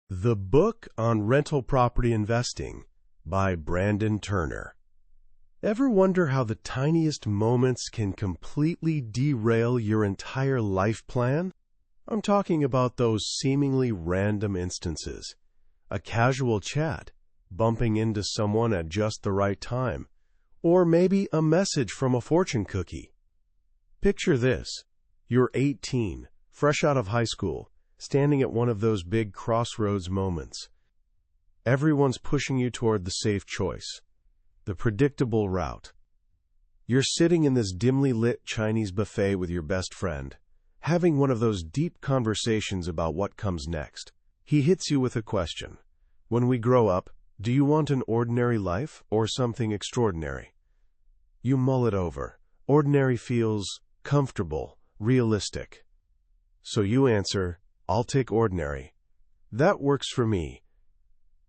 The Book on Rental Property Investing by Brandon Turner. Ever wonder how the tiniest moments can completely derail your entire life plan? I'm talking about those seemingly random instances. A casual chat, bumping into someone at just the right time, or maybe a message from a fortune cookie. Picture this. You're 18, fresh out of high school, standing at one of those big crossroads moments. Everyone's pushing you toward the safe choice, the predictable route. You're sitting in this dimly lit Chinese buffet with your best friend, having one of those deep conversations about what comes next. He hits you with a question. When we grow up, do you want an ordinary life or something extraordinary? You mull it over. Ordinary feels comfortable, realistic. So you answer, I'll take ordinary. That works for me.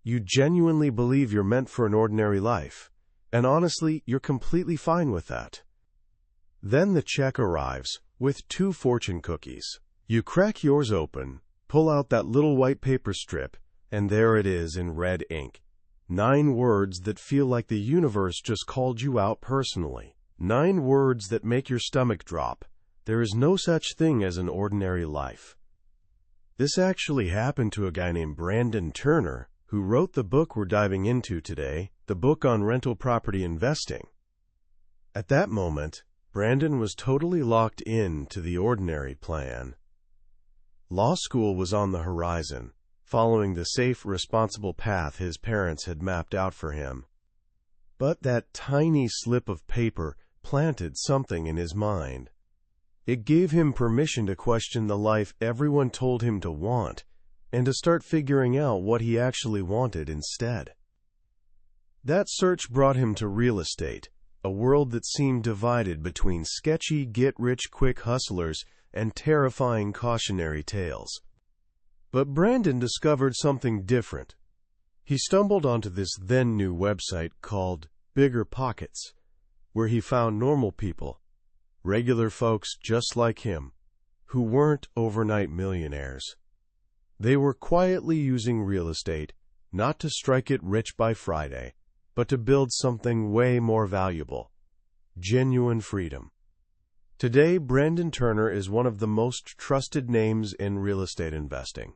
You genuinely believe you're meant for an ordinary life, and honestly, you're completely fine with that. Then the check arrives with 2 fortune cookies. You crack yours open, pull out that little white paper strip, and there it is in red ink. 9 words that feel like the universe just called you out personally. 9 words that make your stomach drop. There is no such thing as an ordinary life. This actually happened to a guy named Brandon Turner, who wrote the book we're diving into today, The Book on Rental Property Investing. At that moment, Brandon was totally locked in to the ordinary plan. Law school was on the horizon, following the safe, responsible path his parents had mapped out for him. But that tiny slip of paper planted something in his mind. It gave him permission to question the life everyone told him to want, and to start figuring out what he actually wanted instead. That search brought him to real estate, a world that seemed divided between sketchy get-rich-quick hustlers and terrifying cautionary tales. But Brandon discovered something different. He stumbled onto this then-new website called BiggerPockets, where he found normal people, regular folks just like him, who weren't overnight millionaires. They were quietly using real estate, not to strike it rich by Friday, but to build something way more valuable: genuine freedom. Today, Brandon Turner is one of the most trusted names in real estate investing.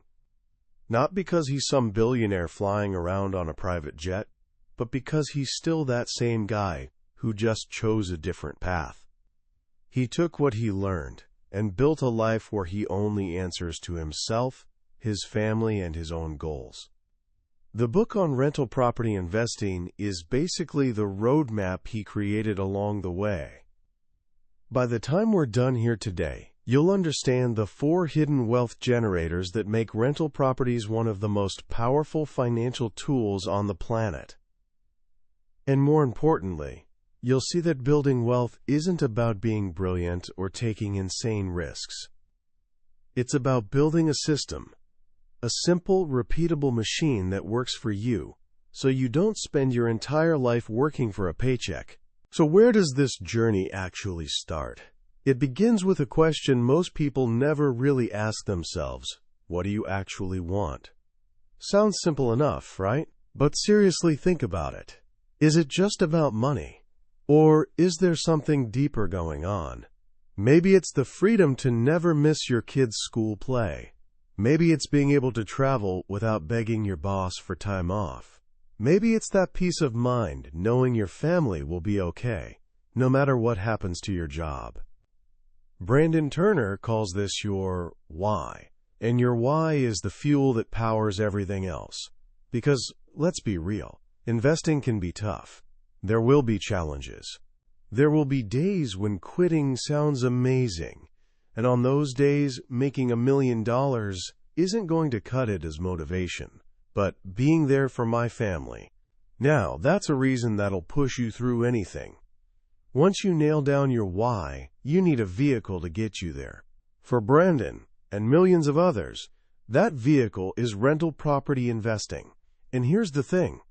Not because he's some billionaire flying around on a private jet, but because he's still that same guy who just chose a different path. He took what he learned and built a life where he only answers to himself, his family, and his own goals. The book on rental property investing is basically the roadmap he created along the way. By the time we're done here today, you'll understand the 4 hidden wealth generators that make rental properties one of the most powerful financial tools on the planet. And more importantly, you'll see that building wealth isn't about being brilliant or taking insane risks. It's about building a system, a simple, repeatable machine that works for you, so you don't spend your entire life working for a paycheck. So where does this journey actually start? It begins with a question most people never really ask themselves. What do you actually want? Sounds simple enough, right? But seriously, think about it. Is it just about money? Or is there something deeper going on? Maybe it's the freedom to never miss your kid's school play. Maybe it's being able to travel without begging your boss for time off. Maybe it's that peace of mind knowing your family will be okay, no matter what happens to your job. Brandon Turner calls this your why, and your why is the fuel that powers everything else. Because, let's be real, investing can be tough. There will be challenges. There will be days when quitting sounds amazing, and on those days, making $1 million isn't going to cut it as motivation. But being there for my family, now that's a reason that'll push you through anything. Once you nail down your why, you need a vehicle to get you there. For Brandon and millions of others, that vehicle is rental property investing. And here's the thing.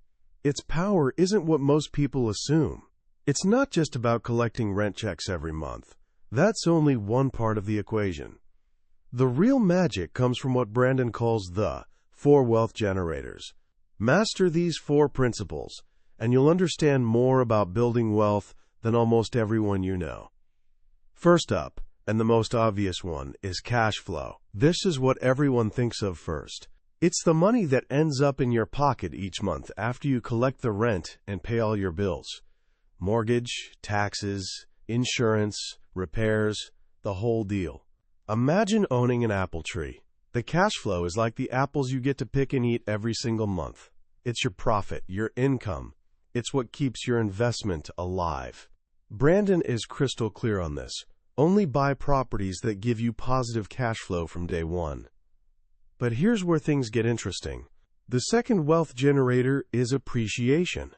Its power isn't what most people assume. It's not just about collecting rent checks every month. That's only one part of the equation. The real magic comes from what Brandon calls the 4 wealth generators. Master these 4 principles, and you'll understand more about building wealth than almost everyone you know. First up, and the most obvious one, is cash flow. This is what everyone thinks of first. It's the money that ends up in your pocket each month after you collect the rent and pay all your bills. Mortgage, taxes, insurance, repairs, the whole deal. Imagine owning an apple tree. The cash flow is like the apples you get to pick and eat every single month. It's your profit, your income. It's what keeps your investment alive. Brandon is crystal clear on this. Only buy properties that give you positive cash flow from day one. But here's where things get interesting. The second wealth generator is appreciation.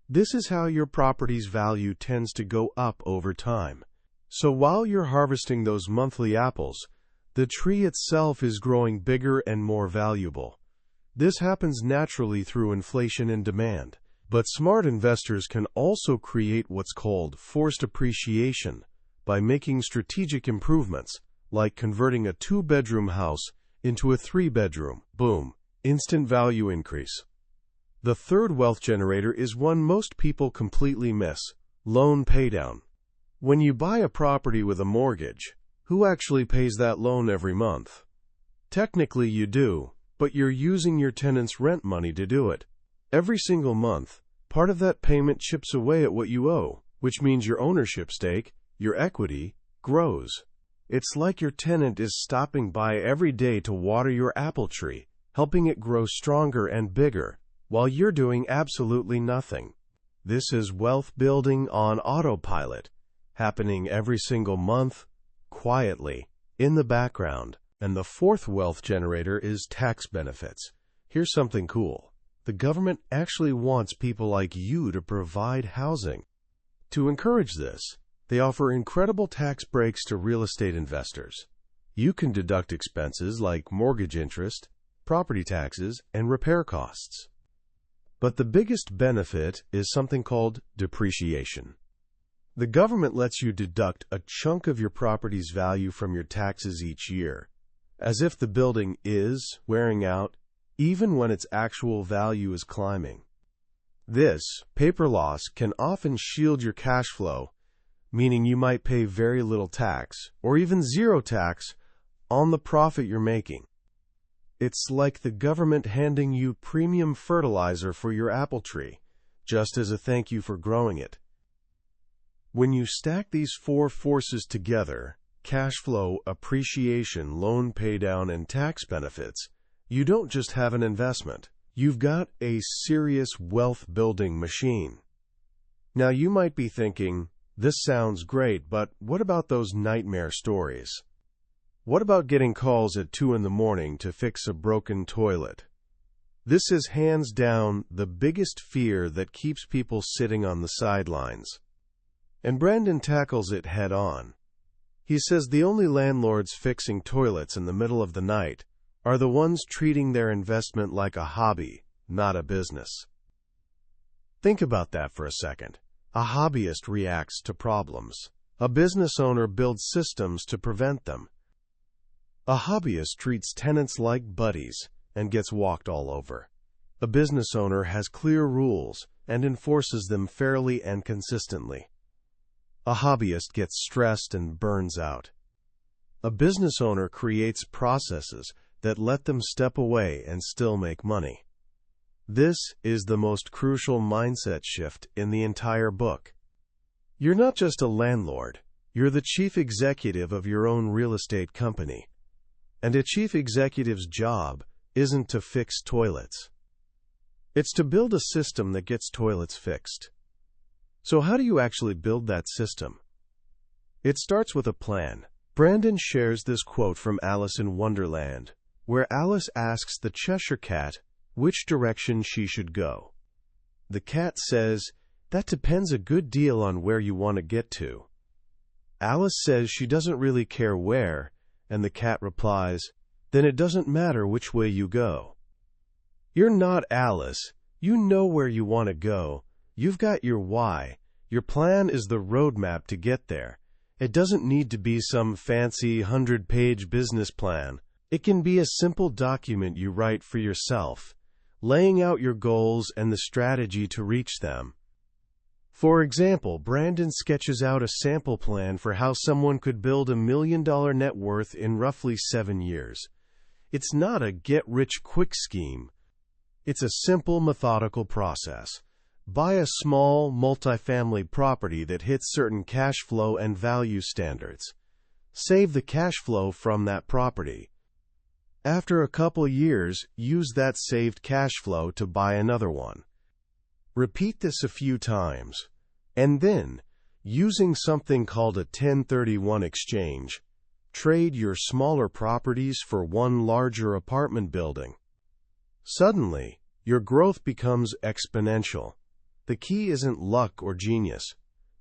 This is how your property's value tends to go up over time. So while you're harvesting those monthly apples, the tree itself is growing bigger and more valuable. This happens naturally through inflation and demand. But smart investors can also create what's called forced appreciation by making strategic improvements, like converting a 2-bedroom house into a 3-bedroom. Boom, instant value increase. The third wealth generator is one most people completely miss: loan paydown. When you buy a property with a mortgage, who actually pays that loan every month? Technically you do, but you're using your tenant's rent money to do it. Every single month, part of that payment chips away at what you owe, which means your ownership stake, your equity, grows. It's like your tenant is stopping by every day to water your apple tree, helping it grow stronger and bigger, while you're doing absolutely nothing. This is wealth building on autopilot, happening every single month, quietly, in the background. And the fourth wealth generator is tax benefits. Here's something cool. The government actually wants people like you to provide housing. To encourage this, they offer incredible tax breaks to real estate investors. You can deduct expenses like mortgage interest, property taxes, and repair costs. But the biggest benefit is something called depreciation. The government lets you deduct a chunk of your property's value from your taxes each year, as if the building is wearing out, even when its actual value is climbing. This paper loss can often shield your cash flow, meaning you might pay very little tax, or even zero tax, on the profit you're making. It's like the government handing you premium fertilizer for your apple tree, just as a thank you for growing it. When you stack these 4 forces together, cash flow, appreciation, loan paydown, and tax benefits, you don't just have an investment. You've got a serious wealth-building machine. Now you might be thinking, this sounds great, but what about those nightmare stories? What about getting calls at 2 in the morning to fix a broken toilet? This is hands down the biggest fear that keeps people sitting on the sidelines. And Brandon tackles it head on. He says the only landlords fixing toilets in the middle of the night are the ones treating their investment like a hobby, not a business. Think about that for a second. A hobbyist reacts to problems. A business owner builds systems to prevent them. A hobbyist treats tenants like buddies and gets walked all over. A business owner has clear rules and enforces them fairly and consistently. A hobbyist gets stressed and burns out. A business owner creates processes that let them step away and still make money. This is the most crucial mindset shift in the entire book. You're not just a landlord, you're the chief executive of your own real estate company. And a chief executive's job isn't to fix toilets. It's to build a system that gets toilets fixed. So how do you actually build that system? It starts with a plan. Brandon shares this quote from Alice in Wonderland, where Alice asks the Cheshire Cat which direction she should go. The cat says, "That depends a good deal on where you want to get to." Alice says she doesn't really care where, and the cat replies, "Then it doesn't matter which way you go." You're not Alice. You know where you want to go. You've got your why. Your plan is the roadmap to get there. It doesn't need to be some fancy 100-page business plan. It can be a simple document you write for yourself, laying out your goals and the strategy to reach them. For example, Brandon sketches out a sample plan for how someone could build $1 million net worth in roughly 7 years. It's not a get-rich-quick scheme. It's a simple, methodical process. Buy a small, multifamily property that hits certain cash flow and value standards. Save the cash flow from that property. After a couple years, use that saved cash flow to buy another one. Repeat this a few times, and then, using something called a 1031 exchange, trade your smaller properties for one larger apartment building. Suddenly, your growth becomes exponential. The key isn't luck or genius.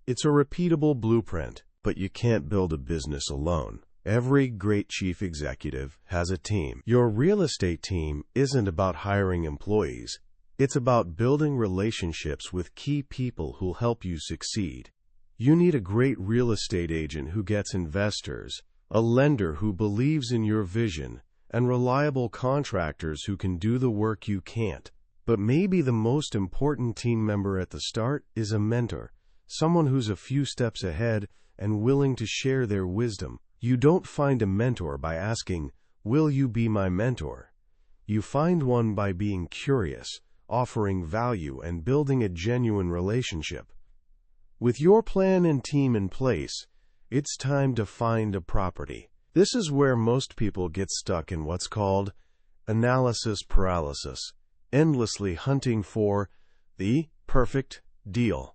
It's a repeatable blueprint. But you can't build a business alone. Every great chief executive has a team. Your real estate team isn't about hiring employees. It's about building relationships with key people who'll help you succeed. You need a great real estate agent who gets investors, a lender who believes in your vision, and reliable contractors who can do the work you can't. But maybe the most important team member at the start is a mentor, someone who's a few steps ahead and willing to share their wisdom. You don't find a mentor by asking, "Will you be my mentor?" You find one by being curious, offering value, and building a genuine relationship. With your plan and team in place, it's time to find a property. This is where most people get stuck in what's called analysis paralysis, endlessly hunting for the perfect deal.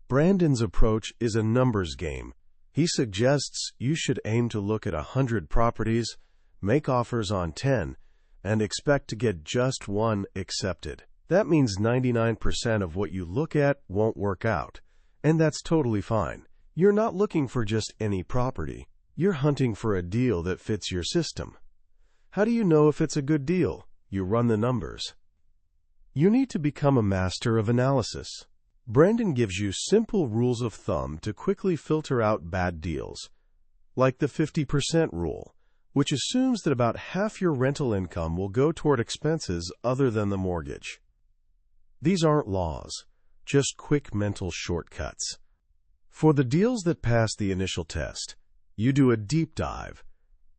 Brandon's approach is a numbers game. He suggests you should aim to look at 100 properties, make offers on 10, and expect to get just one accepted. That means 99% of what you look at won't work out, and that's totally fine. You're not looking for just any property. You're hunting for a deal that fits your system. How do you know if it's a good deal? You run the numbers. You need to become a master of analysis. Brandon gives you simple rules of thumb to quickly filter out bad deals, like the 50% rule, which assumes that about half your rental income will go toward expenses other than the mortgage. These aren't laws, just quick mental shortcuts. For the deals that pass the initial test, you do a deep dive,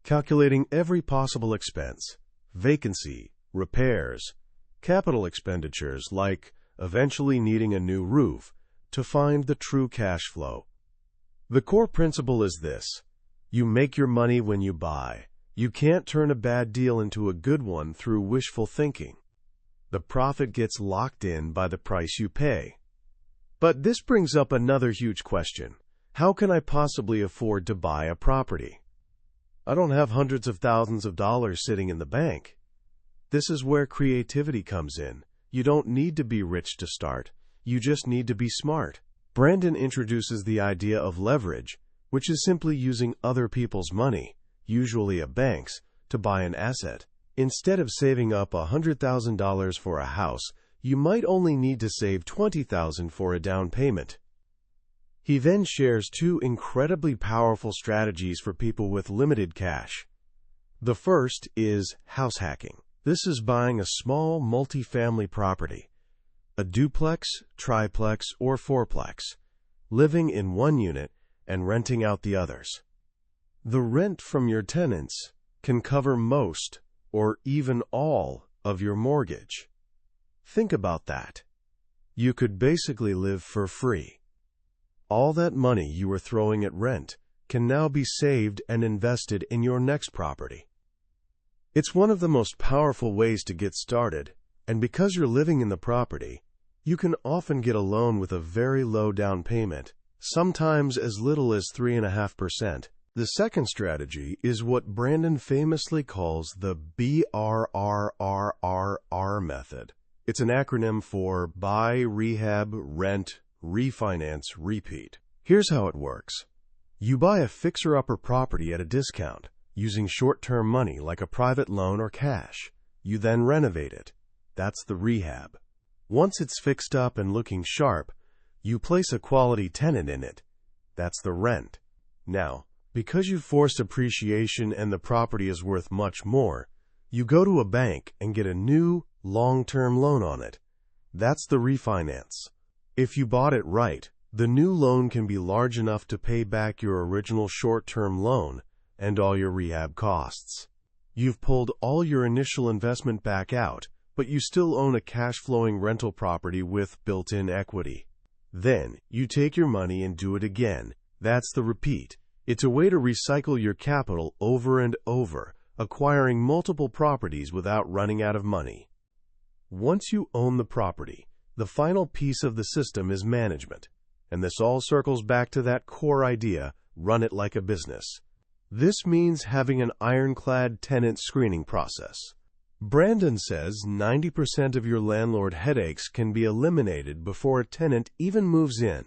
calculating every possible expense, vacancy, repairs, capital expenditures like eventually needing a new roof, to find the true cash flow. The core principle is this: you make your money when you buy. You can't turn a bad deal into a good one through wishful thinking. The profit gets locked in by the price you pay. But this brings up another huge question. How can I possibly afford to buy a property? I don't have hundreds of thousands of dollars sitting in the bank. This is where creativity comes in. You don't need to be rich to start. You just need to be smart. Brandon introduces the idea of leverage, which is simply using other people's money, usually a bank's, to buy an asset. Instead of saving up $100,000 for a house, you might only need to save $20,000 for a down payment. He then shares two incredibly powerful strategies for people with limited cash. The first is house hacking. This is buying a small multifamily property, a duplex, triplex, or fourplex, living in one unit and renting out the others. The rent from your tenants can cover most or even all of your mortgage. Think about that. You could basically live for free. All that money you were throwing at rent can now be saved and invested in your next property. It's one of the most powerful ways to get started, and because you're living in the property, you can often get a loan with a very low down payment, sometimes as little as 3.5%. The second strategy is what Brandon famously calls the BRRRR method. It's an acronym for Buy, Rehab, Rent, Refinance, Repeat. Here's how it works. You buy a fixer-upper property at a discount, using short-term money like a private loan or cash. You then renovate it. That's the rehab. Once it's fixed up and looking sharp, you place a quality tenant in it. That's the rent. Now, Because you forced appreciation and the property is worth much more, you go to a bank and get a new, long-term loan on it. That's the refinance. If you bought it right, the new loan can be large enough to pay back your original short-term loan and all your rehab costs. You've pulled all your initial investment back out, but you still own a cash-flowing rental property with built-in equity. Then, you take your money and do it again. That's the repeat. It's a way to recycle your capital over and over, acquiring multiple properties without running out of money. Once you own the property, the final piece of the system is management. And this all circles back to that core idea, run it like a business. This means having an ironclad tenant screening process. Brandon says 90% of your landlord headaches can be eliminated before a tenant even moves in,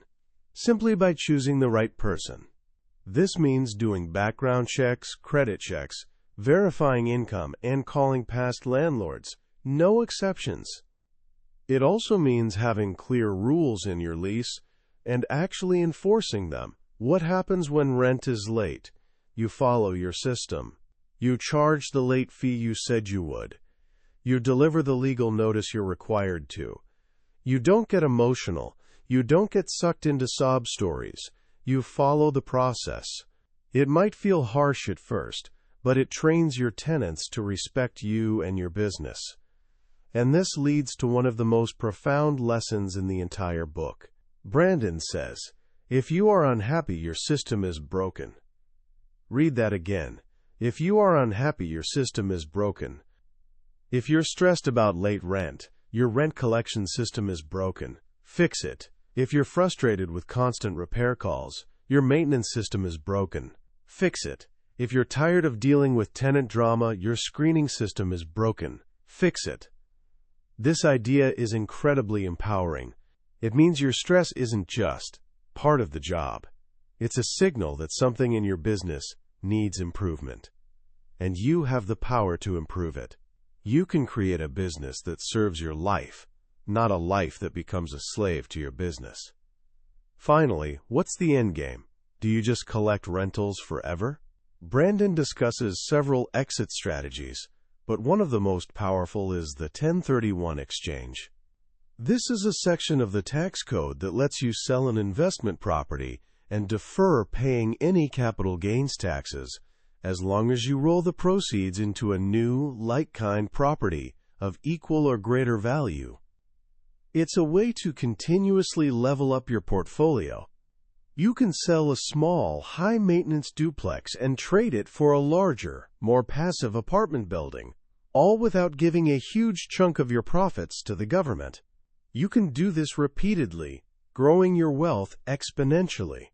simply by choosing the right person. This means doing background checks, credit checks, verifying income, and calling past landlords. No exceptions. It also means having clear rules in your lease and actually enforcing them. What happens when rent is late? You follow your system. You charge the late fee you said you would. You deliver the legal notice you're required to. You don't get emotional. You don't get sucked into sob stories. You follow the process. It might feel harsh at first, but it trains your tenants to respect you and your business. And this leads to one of the most profound lessons in the entire book. Brandon says, if you are unhappy, your system is broken. Read that again. If you are unhappy, your system is broken. If you're stressed about late rent, your rent collection system is broken. Fix it. If you're frustrated with constant repair calls, your maintenance system is broken. Fix it. If you're tired of dealing with tenant drama, your screening system is broken. Fix it. This idea is incredibly empowering. It means your stress isn't just part of the job. It's a signal that something in your business needs improvement. And you have the power to improve it. You can create a business that serves your life, not a life that becomes a slave to your business. Finally, what's the end game? Do you just collect rentals forever? Brandon discusses several exit strategies, but one of the most powerful is the 1031 exchange. This is a section of the tax code that lets you sell an investment property and defer paying any capital gains taxes as long as you roll the proceeds into a new, like-kind property of equal or greater value. It's a way to continuously level up your portfolio. You can sell a small, high-maintenance duplex and trade it for a larger, more passive apartment building, all without giving a huge chunk of your profits to the government. You can do this repeatedly, growing your wealth exponentially.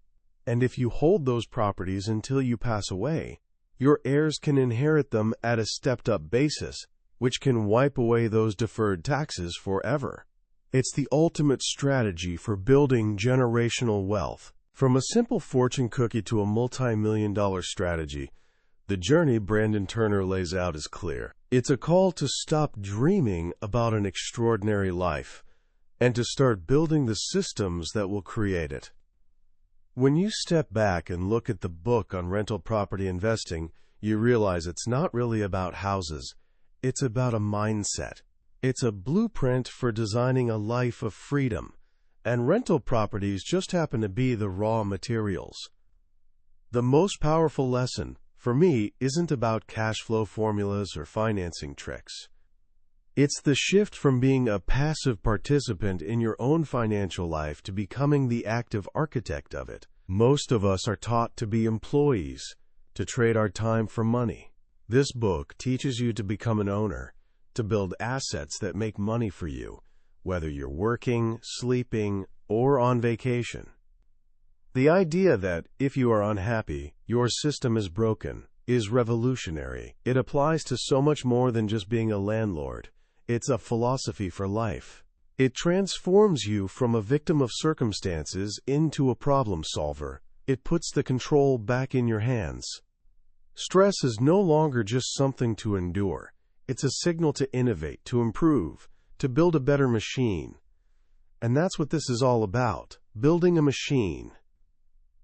And if you hold those properties until you pass away, your heirs can inherit them at a stepped-up basis, which can wipe away those deferred taxes forever. It's the ultimate strategy for building generational wealth. From a simple fortune cookie to a multi-million-dollar strategy, the journey Brandon Turner lays out is clear. It's a call to stop dreaming about an extraordinary life and to start building the systems that will create it. When you step back and look at the book on rental property investing, you realize it's not really about houses. It's about a mindset. It's a blueprint for designing a life of freedom, and rental properties just happen to be the raw materials. The most powerful lesson, for me, isn't about cash flow formulas or financing tricks. It's the shift from being a passive participant in your own financial life to becoming the active architect of it. Most of us are taught to be employees, to trade our time for money. This book teaches you to become an owner, to build assets that make money for you, whether you're working, sleeping, or on vacation. The idea that, if you are unhappy, your system is broken, is revolutionary. It applies to so much more than just being a landlord. It's a philosophy for life. It transforms you from a victim of circumstances into a problem solver. It puts the control back in your hands. Stress is no longer just something to endure. It's a signal to innovate, to improve, to build a better machine. And that's what this is all about, building a machine.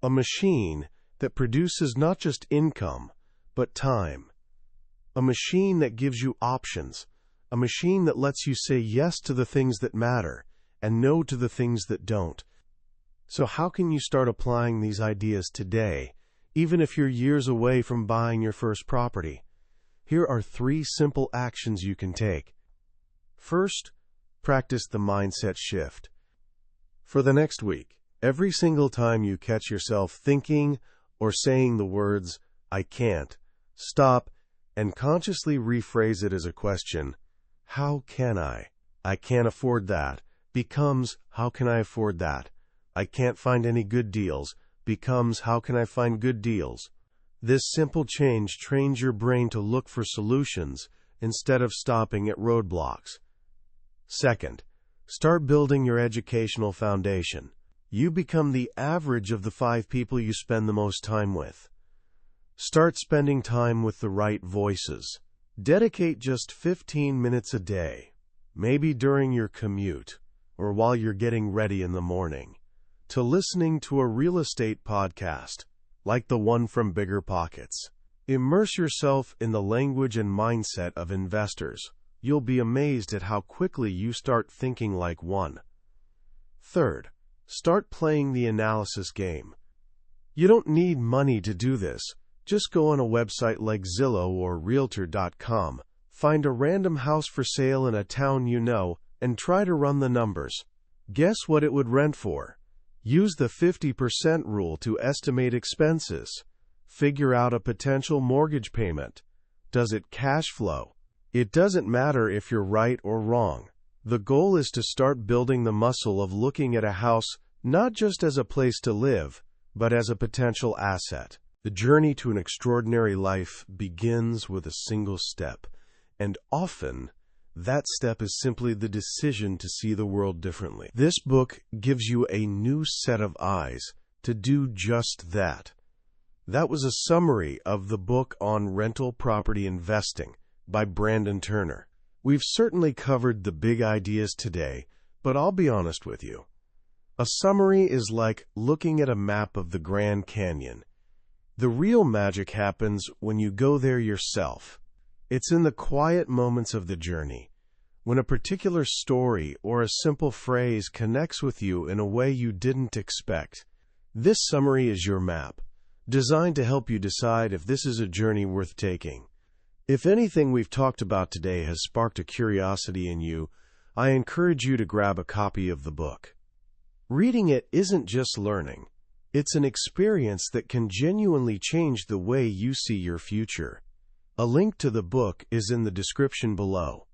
A machine that produces not just income, but time. A machine that gives you options. A machine that lets you say yes to the things that matter and no to the things that don't. So how can you start applying these ideas today, even if you're years away from buying your first property? Here are 3 simple actions you can take. First, practice the mindset shift. For the next week, every single time you catch yourself thinking or saying the words, "I can't," stop and consciously rephrase it as a question. How can I? I can't afford that becomes, how can I afford that? I can't find any good deals becomes, how can I find good deals? This simple change trains your brain to look for solutions instead of stopping at roadblocks. Second, start building your educational foundation. You become the average of the 5 people you spend the most time with. Start spending time with the right voices. Dedicate just 15 minutes a day, maybe during your commute or while you're getting ready in the morning, to listening to a real estate podcast, like the one from BiggerPockets. Immerse yourself in the language and mindset of investors. You'll be amazed at how quickly you start thinking like one. Third, start playing the analysis game. You don't need money to do this. Just go on a website like Zillow or Realtor.com, find a random house for sale in a town you know, and try to run the numbers. Guess what it would rent for? Use the 50% rule to estimate expenses. Figure out a potential mortgage payment. Does it cash flow? It doesn't matter if you're right or wrong. The goal is to start building the muscle of looking at a house not just as a place to live, but as a potential asset. The journey to an extraordinary life begins with a single step, and often that step is simply the decision to see the world differently. This book gives you a new set of eyes to do just that. That was a summary of the book on rental property investing by Brandon Turner. We've certainly covered the big ideas today, but I'll be honest with you. A summary is like looking at a map of the Grand Canyon. The real magic happens when you go there yourself. It's in the quiet moments of the journey, when a particular story or a simple phrase connects with you in a way you didn't expect. This summary is your map, designed to help you decide if this is a journey worth taking. If anything we've talked about today has sparked a curiosity in you, I encourage you to grab a copy of the book. Reading it isn't just learning. It's an experience that can genuinely change the way you see your future. A link to the book is in the description below.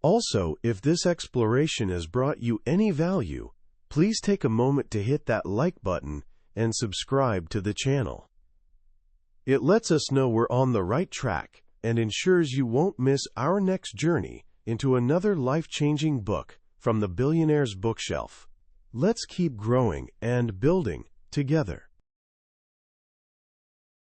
Also, if this exploration has brought you any value, please take a moment to hit that like button and subscribe to the channel. It lets us know we're on the right track and ensures you won't miss our next journey into another life-changing book from the billionaire's bookshelf. Let's keep growing and building together.